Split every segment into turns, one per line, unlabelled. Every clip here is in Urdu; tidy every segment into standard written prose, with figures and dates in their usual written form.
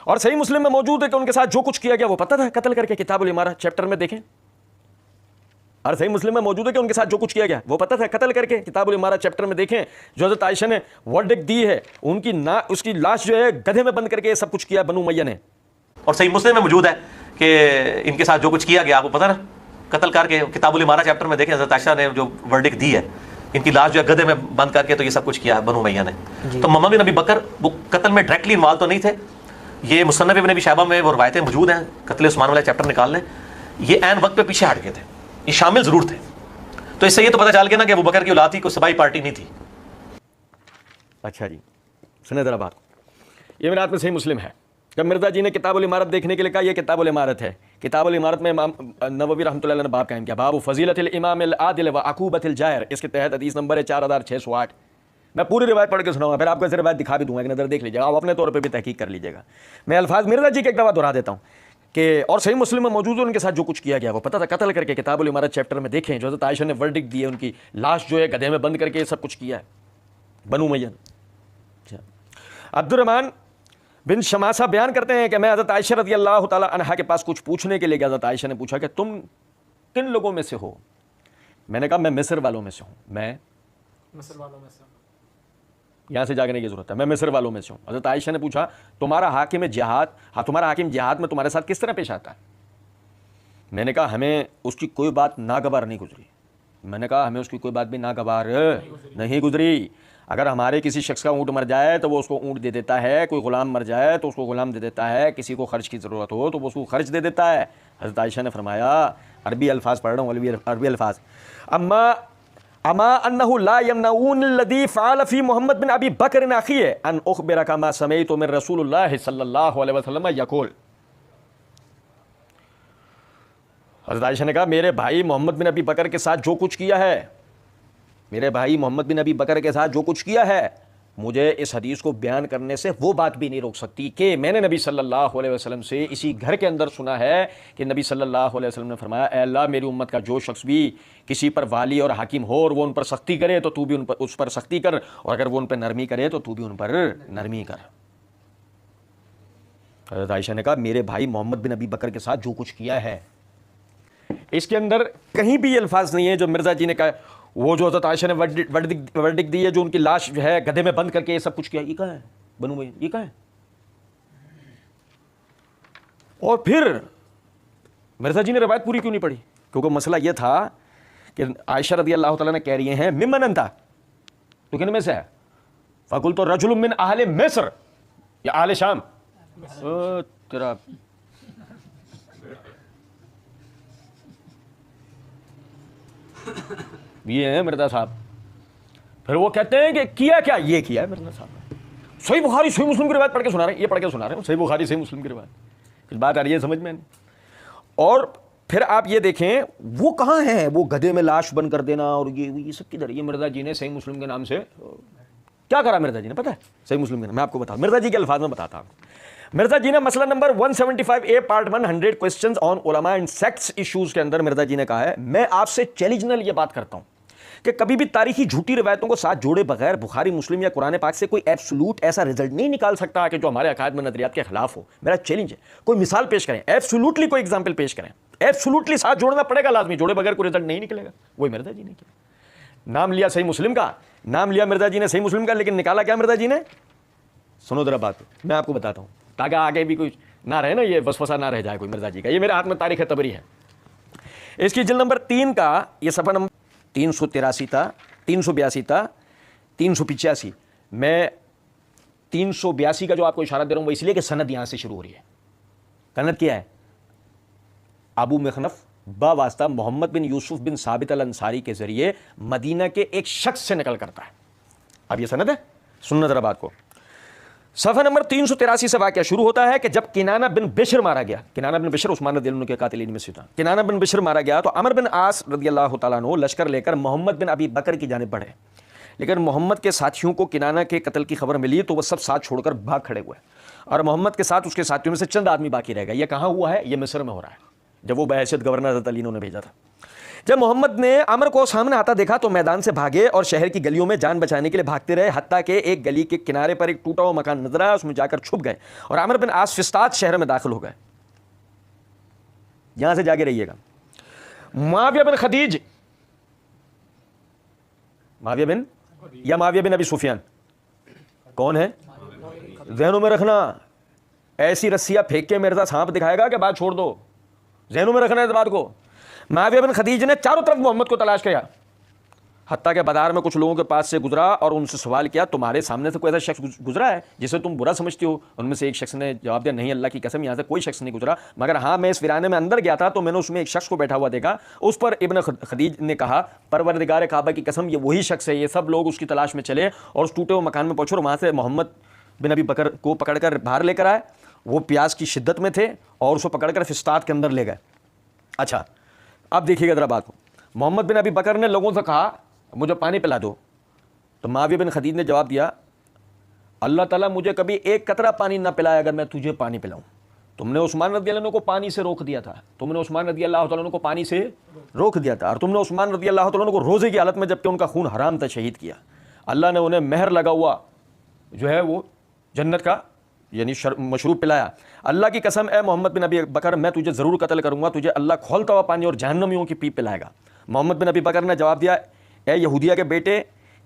اور صحیح مسلم میں موجود ہے کہ ان کے ساتھ جو کچھ کیا گیا وہ پتہ تھا قتل کر کے، کتاب الامارہ چیپٹر میں دیکھیں. اور صحیح مسلم میں موجود ہے کہ ان کے ساتھ جو کچھ کیا گیا وہ پتہ تھا قتل کر کے، کتاب الامارہ چیپٹر میں دیکھیں. جو حضرت عائشہ نے ورڈکٹ دی ہے، ان کی اس کی لاش جو ہے گدھے میں بند کر کے سب کچھ کیا بنو امیہ نے.
اور صحیح مسلم میں موجود ہے کہ ان کے ساتھ جو کچھ کیا گیا آپ کو پتہ نا قتل کر کے، کتاب الامارہ چیپٹر میں دیکھیں حضرت عائشہ نے جو ورڈکٹ دی ہے، ان کی لاش جو ہے گدھے میں بند کر کے تو یہ سب کچھ کیا بنو امیہ نے. تو محمد بن ابی بکر وہ قتل میں ڈائریکٹلی انوالو تو نہیں تھے. یہ مصنف ابن ابی شیبہ میں وہ روایتیں موجود ہیں، قتل عثمان والا چیپٹر نکال لیں، یہ عین وقت پہ پیچھے ہٹ گئے تھے، یہ شامل ضرور تھے. تو اس سے یہ تو پتہ چل گیا نا کہ ابو بکر کی اولاد تھی، کوئی صبائی پارٹی نہیں تھی.
اچھا جی سنیں ذرا بات کو. یہ میرے ہاتھ میں صحیح مسلم ہے کہ مرزا جی نے کتاب الامارت دیکھنے کے لیے کہا یہ کتاب الامارت ہے. کتاب الامارت میں امام نووی رحمۃ اللہ علیہ نے باب قائم کیا، باب فضیلت الامام العادل وعقوبۃ الجائر. اس کے تحت حدیث نمبر ہے 4608. میں پوری روایت پڑھ کے سناؤں گا، پھر آپ کو ایسے روایت دکھا بھی دوں گا، ایک نظر دیکھ لیجیے گا، آپ اپنے طور پہ بھی تحقیق کر لیجیے گا. میں الفاظ مرزا جی کے ایک دفعہ دہرا دیتا ہوں کہ اور صحیح مسلم میں موجود ہے ان کے ساتھ جو کچھ کیا گیا وہ پتہ تھا قتل کر کے، کتاب الامارت چیپٹر میں دیکھیں. جو حضرت عائشہ نے ورڈکٹ دی ہے، ان کی لاش جو ہے گدھے میں بند کر کے سب کچھ کیا ہے بنو امیہ. عبد الرحمن بن شماسہ بیان کرتے ہیں کہ میں حضرت عائشہ رضی اللہ تعالی عنہا کے پاس کچھ پوچھنے کے لیے گیا. حضرت عائشہ نے پوچھا کہ تم کن لوگوں میں سے ہو؟ میں نے کہا میں مصر والوں میں سے ہوں. میں
مصر والوں میں سے ہوں.
یہاں سے جاگنے کی ضرورت ہے، میں مصر والوں میں سے ہوں. حضرت عائشہ نے پوچھا تمہارا حاکم جہاد، تمہارا حاکم جہاد میں تمہارے ساتھ کس طرح پیش آتا ہے؟ میں نے کہا ہمیں اس کی کوئی بات ناگوار نہیں گزری. میں نے کہا ہمیں اس کی کوئی بات بھی ناگوار نہیں گزری. اگر ہمارے کسی شخص کا اونٹ مر جائے تو وہ اس کو اونٹ دے دیتا ہے، کوئی غلام مر جائے تو اس کو غلام دے دیتا ہے، کسی کو خرچ کی ضرورت ہو تو وہ اس کو خرچ دے دیتا ہے. حضرت عائشہ نے فرمایا، عربی الفاظ پڑھ رہا ہوں، عربی الفاظ، اما انه لا يمنعون الذي فعل في محمد بن ابي بکر اخیه ان اخبرك ما سمعت من رسول الله صلی اللہ علیہ وسلم یقول. حضرت عائشہ نے کہا میرے بھائی محمد بن ابی بکر کے ساتھ جو کچھ کیا ہے، میرے بھائی محمد بن ابی بکر کے ساتھ جو کچھ کیا ہے، مجھے اس حدیث کو بیان کرنے سے وہ بات بھی نہیں روک سکتی کہ میں نے نبی صلی اللہ علیہ وسلم سے اسی گھر کے اندر سنا ہے کہ نبی صلی اللہ علیہ وسلم نے فرمایا اے اللہ میری امت کا جو شخص بھی کسی پر والی اور حاکم ہو اور وہ ان پر سختی کرے تو تو بھی اس پر سختی کر، اور اگر وہ ان پر نرمی کرے تو تو بھی ان پر نرمی کر. حضرت عائشہ نے کہا میرے بھائی محمد بن ابی بکر کے ساتھ جو کچھ کیا ہے، اس کے اندر کہیں بھی یہ الفاظ نہیں ہے جو مرزا جی نے کہا. وہ جو حضرت عائشہ نے ورڈکٹ دی ہے، جو ان کی لاش جو ہے گدھے میں بند کر کے یہ سب کچھ کیا، یہ کہاں ہے بنو امیہ، یہ کہاں ہے؟ اور پھر مرزا جی نے روایت پوری کیوں نہیں پڑھی؟ کیونکہ مسئلہ یہ تھا کہ عائشہ رضی اللہ تعالیٰ نے کہہ رہی ہیں ممن انت، تو کن میں سے ہے؟ فقلت رجل من اہل مصر یا اہل شام. تیرا یہ ہے مرزا صاحب. پھر وہ کہتے ہیں کہ کیا کیا؟ یہ کیا ہے مرزا صاحب. صحیح بخاری صحیح مسلم کی روایت پڑھ کے سنا رہے ہیں، یہ پڑھ کے سنا رہے ہیں صحیح بخاری صحیح مسلم کی روایت. کچھ بات آ رہی ہے سمجھ میں؟ اور پھر آپ یہ دیکھیں وہ کہاں ہیں، وہ گدھے میں لاش بند کر دینا اور یہ سب کدھر؟ یہ مرزا جی نے صحیح مسلم کے نام سے کیا کرا مرزا جی نے پتہ ہے؟ صحیح مسلم کے نام میں آپ کو بتاؤں، مرزا جی کے الفاظ میں بتاتا ہوں. مرزا جی نے مسئلہ نمبر 175A پارٹ 100 کوسچنز آن علماء اینڈ سیکٹس ایشوز کے اندر مرزا جی نے کہا ہے میں آپ سے چیلنجنل یہ بات کرتا ہوں کہ کبھی بھی تاریخی جھوٹی روایتوں کو ساتھ جوڑے بغیر بخاری مسلم یا قرآن پاک سے کوئی ایبسولوٹ ایسا رزلٹ نہیں نکال سکتا کہ جو ہمارے عقائد میں نظریات کے خلاف ہو. میرا چیلنج ہے کوئی مثال پیش کریں، ایبسولوٹلی کوئی ایگزامپل پیش کریں، ایبسولوٹلی ساتھ جوڑنا پڑے گا لازمی، جوڑے بغیر کوئی رزلٹ نہیں نکلے گا. وہی مرزا جی نے کیا، نام لیا صحیح مسلم کا، نام لیا مرزا جی نے صحیح مسلم کا، لیکن نکالا کیا مرزا جی نے؟ سنو ذرا بات میں آپ کو بتاتا ہوں تاکہ آگے بھی کوئی نہ رہے نا، یہ وسوسہ نہ رہ جائے کوئی مرزا جی کا. یہ میرے ہاتھ میں تاریخ طبری ہے، اس کی جلد نمبر 3 کا یہ صفحہ نمبر 383 تھا، 382 تھا، 385. میں 382 کا جو آپ کو اشارہ دے رہا ہوں وہ اس لیے کہ سند یہاں سے شروع ہو رہی ہے. سند کیا ہے؟ ابو مخنف با واسطہ محمد بن یوسف بن ثابت الانصاری کے ذریعے مدینہ کے ایک شخص سے نقل کرتا ہے. اب یہ سند ہے، سننا ذرا بات کو. صفحہ نمبر 383 سے واقعہ شروع ہوتا ہے کہ جب کنانہ بن بشر مارا گیا، کنانہ بن بشر عثمان رضی اللہ عنہ کے قاتلین میں سے تھا. کنانہ بن بشر مارا گیا تو عمر بن عاص رضی اللہ تعالیٰ عنہ لشکر لے کر محمد بن ابی بکر کی جانب بڑھے، لیکن محمد کے ساتھیوں کو کنانہ کے قتل کی خبر ملی تو وہ سب ساتھ چھوڑ کر بھاگ کھڑے ہوئے، اور محمد کے ساتھ اس کے ساتھیوں میں سے چند آدمی باقی رہ گئے. یہ کہاں ہوا ہے؟ یہ مصر میں ہو رہا ہے، جب وہ بحیثیت گورنر حضرت علی نے بھیجا تھا. جب محمد نے عمر کو سامنے آتا دیکھا تو میدان سے بھاگے اور شہر کی گلیوں میں جان بچانے کے لیے بھاگتے رہے، حتیٰ کہ ایک گلی کے کنارے پر ایک ٹوٹا ہوا مکان نظر آیا، اس میں جا کر چھپ گئے اور عمر بن عاص فسطاط شہر میں داخل ہو گئے۔ یہاں سے جاگے رہیے گا۔ معاویہ بن خدیج، معاویہ بن ابی سفیان کون ہے؟ ذہنوں میں رکھنا، ایسی رسیاں پھینک کے مرزا سانپ دکھائے گا کہ بات چھوڑ دو، ذہنوں میں رکھنا ہے اس بات کو۔ معاویہ بن خدیج نے چاروں طرف محمد کو تلاش کیا، حتیٰ کہ بازار میں کچھ لوگوں کے پاس سے گزرا اور ان سے سوال کیا تمہارے سامنے سے کوئی ایسا شخص گزرا ہے جسے تم برا سمجھتی ہو؟ ان میں سے ایک شخص نے جواب دیا نہیں اللہ کی قسم یہاں سے کوئی شخص نہیں گزرا، مگر ہاں میں اس ویرانے میں اندر گیا تھا تو میں نے اس میں ایک شخص کو بیٹھا ہوا دیکھا۔ اس پر ابن خدیج نے کہا پروردگار کعبہ کی قسم یہ وہی شخص ہے۔ یہ سب لوگ اس کی تلاش میں چلے اور اس ٹوٹے ہوئے مکان میں پہنچے اور وہاں سے محمد بن ابی بکر کو پکڑ کر باہر لے کر آئے۔ وہ پیاس کی شدت میں تھے اور اس کو پکڑ کر فسطاط کے اندر لے گئے۔ اچھا اب دیکھیے گا ذرا بات کو، محمد بن ابی بکر نے لوگوں سے کہا مجھے پانی پلا دو، تو معاویہ بن خدیج نے جواب دیا اللہ تعالیٰ مجھے کبھی ایک قطرہ پانی نہ پلائے اگر میں تجھے پانی پلاؤں۔ تم نے عثمان رضی اللہ عنہ کو پانی سے روک دیا تھا، تم نے عثمان رضی اللہ تعالیٰ عنہ کو پانی سے روک دیا تھا، اور تم نے عثمان رضی اللہ تعالیٰ عنہ کو روزے کی حالت میں جبکہ ان کا خون حرام تھا شہید کیا۔ اللہ نے انہیں مہر لگا ہوا جو ہے وہ جنت کا یعنی مشروب پلایا۔ اللہ کی قسم اے محمد بن ابی بکر میں تجھے ضرور قتل کروں گا، تجھے اللہ کھولتا ہوا پانی اور جہنمیوں کی پیپ پلائے گا۔ محمد بن ابی بکر نے جواب دیا اے یہودیہ کے بیٹے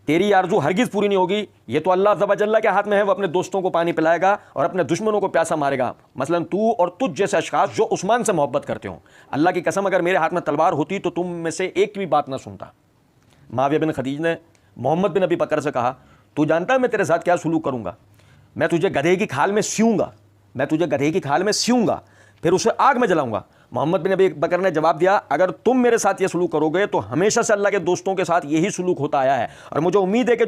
تیری آرزو ہرگز پوری نہیں ہوگی، یہ تو اللہ عز و جل کے ہاتھ میں ہے، وہ اپنے دوستوں کو پانی پلائے گا اور اپنے دشمنوں کو پیاسا مارے گا، مثلا تو اور تجھ جیسے اشخاص جو عثمان سے محبت کرتے ہوں۔ اللہ کی قسم اگر میرے ہاتھ میں تلوار ہوتی تو تم میں سے ایک بھی بات نہ سنتا۔ معاویہ بن خدیج نے محمد بن ابی بکر سے کہا تو جانتا ہے میں تیرے ساتھ کیا سلوک کروں گا؟ میں تجھے گدھے کی کھال میں سیوں گا، میں تجھے گدھے کی کھال میں سیوں گا پھر اسے آگ میں جلاؤں گا۔ محمد بن ابی بکر نے جواب دیا اگر تم میرے ساتھ یہ سلوک کرو گے تو ہمیشہ سے اللہ کے دوستوں کے ساتھ یہی سلوک ہوتا آیا ہے، اور مجھے امید ہے کہ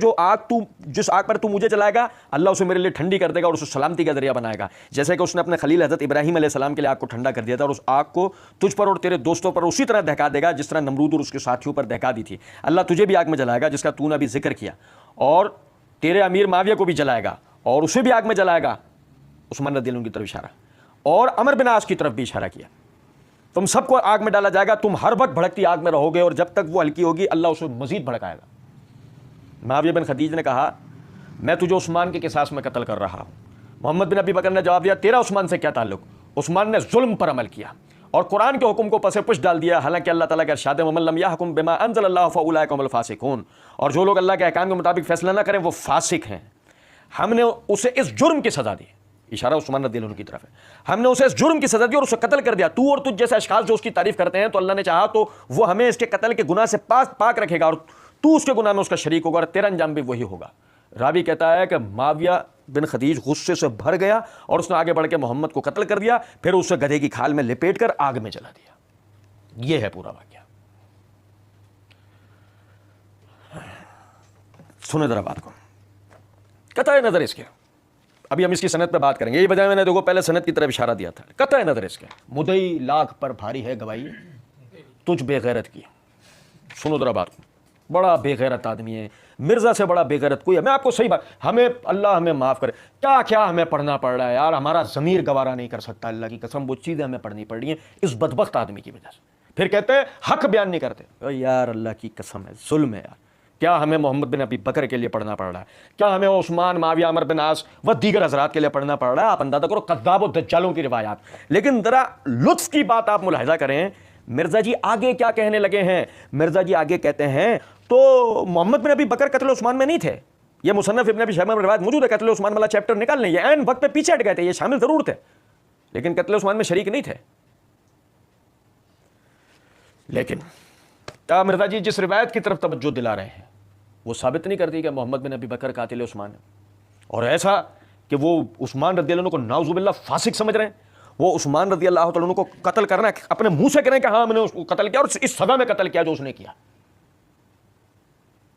جس آگ پر تو مجھے جلائے گا اللہ اسے میرے لیے ٹھنڈی کر دے گا اور اسے سلامتی کا ذریعہ بنائے گا، جیسے کہ اس نے اپنے خلیل حضرت ابراہیم علیہ السلام کے لیے آگ کو ٹھنڈا کر دیا تھا، اور اس آگ کو تجھ پر اور تیرے دوستوں پر اسی طرح دہکا دے گا جس طرح نمرود اور اس کے ساتھیوں پر دہکا دی تھی۔ اللہ تجھے بھی آگ میں جلائے گا جس کا تو نے ابھی ذکر کیا، اور تیرے امیر معاویہ کو بھی جلائے گا اور اسے بھی آگ میں جلائے گا، عثمان رضی اللہ عنہ کی طرف اشارہ، اور عمر بن عاص کی طرف بھی اشارہ کیا۔ تم سب کو آگ میں ڈالا جائے گا، تم ہر وقت بھڑکتی آگ میں رہو گے اور جب تک وہ ہلکی ہوگی اللہ اسے مزید بھڑکائے گا۔ معاویہ بن خدیج نے کہا میں تجھے عثمان کے قصاص میں قتل کر رہا ہوں۔ محمد بن ابی بکر نے جواب دیا تیرا عثمان سے کیا تعلق؟ عثمان نے ظلم پر عمل کیا اور قرآن کے حکم کو پس پش ڈال دیا، حالانکہ اللہ تعالیٰ کا ارشاد ہے وَمَن لَّمْ يَحْكُم بِمَا أَنزَلَ اللَّهُ فَأُولَٰئِكَ هُمُ الْفَاسِقُونَ، اور جو لوگ اللہ کے احکام کے مطابق فیصلہ نہ کریں وہ فاسق ہیں۔ ہم نے اسے اس جرم کی سزا دی، اشارہ عثمان رضی اللہ عنہ کی طرف ہے، ہم نے اسے اس جرم کی سزا دی اور اسے قتل کر دیا۔ تو اور تجھ جیسے اشخاص جو اس کی تعریف کرتے ہیں تو اللہ نے چاہا تو وہ ہمیں اس کے قتل کے گناہ سے پاک رکھے گا اور تو اس کے گناہ میں اس کا شریک ہوگا اور تیرا انجام بھی وہی ہوگا۔ راوی کہتا ہے کہ معاویہ بن خدیج غصے سے بھر گیا اور اس نے آگے بڑھ کے محمد کو قتل کر دیا، پھر اسے گدھے کی کھال میں لپیٹ کر آگ میں جلا دیا۔ یہ ہے پورا واقعہ۔ سنیں ذرا بات کو، قطع نظر اس کے، ابھی ہم اس کی سند پہ بات کریں گے، یہ بجائے میں نے دیکھو پہلے سند کی طرف اشارہ دیا تھا۔ قطع نظر اس کے مدعی لاکھ پر بھاری ہے گواہی تجھ بے غیرت کی۔ سنو ذرا بات کو، بڑا بے غیرت آدمی ہے مرزا سے بڑا بے غیرت کوئی ہے۔ میں آپ کو صحیح بات، ہمیں اللہ ہمیں معاف کرے، کیا ہمیں پڑھنا پڑ رہا ہے یار، ہمارا ضمیر گوارا نہیں کر سکتا، اللہ کی قسم وہ چیزیں ہمیں پڑھنی پڑ رہی ہیں اس بدبخت آدمی کی وجہ سے۔ پھر کہتے ہیں حق بیان نہیں کرتے، یار اللہ کی قسم ہے ظلم ہے یار۔ کیا ہمیں محمد بن ابی بکر کے لیے پڑھنا پڑ رہا ہے؟ کیا ہمیں عثمان، معاویہ، عمر بن عاص و دیگر حضرات کے لیے پڑھنا پڑ رہا ہے؟ آپ اندازہ کرو کذاب و دجالوں کی روایات۔ لیکن ذرا لطف کی بات آپ ملاحظہ کریں، مرزا جی آگے کیا کہنے لگے ہیں؟ مرزا جی آگے کہتے ہیں تو محمد بن ابی بکر قتل عثمان میں نہیں تھے، یہ مصنف ابن ابی شیبہ میں روایت موجود ہے، قتل عثمان والا چیپٹر نکال لیں، یہ عین وقت پہ پیچھے ہٹ گئے تھے، یہ شامل ضرور تھے لیکن قتل عثمان میں شریک نہیں تھے۔ لیکن مرزا جی جس روایت کی طرف توجہ دلا رہے ہیں وہ ثابت نہیں کرتی کہ محمد بن ابی بکر قاتل عثمان ہے، اور ایسا کہ وہ عثمان رضی اللہ عنہ کو نعوذ باللہ فاسق سمجھ رہے ہیں، وہ عثمان رضی اللہ تعالیٰ عنہ کو قتل کرنا اپنے منہ سے کریں کہ ہاں میں نے اس کو قتل کیا اور اس سزا میں قتل کیا جو اس نے کیا،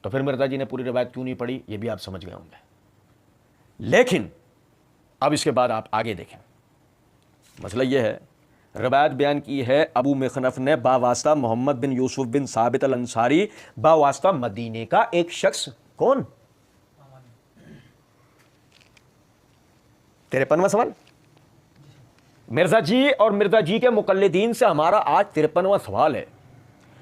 تو پھر مرزا جی نے پوری روایت کیوں نہیں پڑھی یہ بھی آپ سمجھ گئے ہوں گے۔ لیکن اب اس کے بعد آپ آگے دیکھیں، مسئلہ یہ ہے، روایت بیان کی ہے ابو مخنف نے باواسطہ محمد بن یوسف بن ثابت الانصاری، باواسطہ مدینے کا ایک شخص، کون؟ 53واں سوال، مرزا جی اور مرزا جی کے مقلدین سے ہمارا آج 53واں سوال ہے۔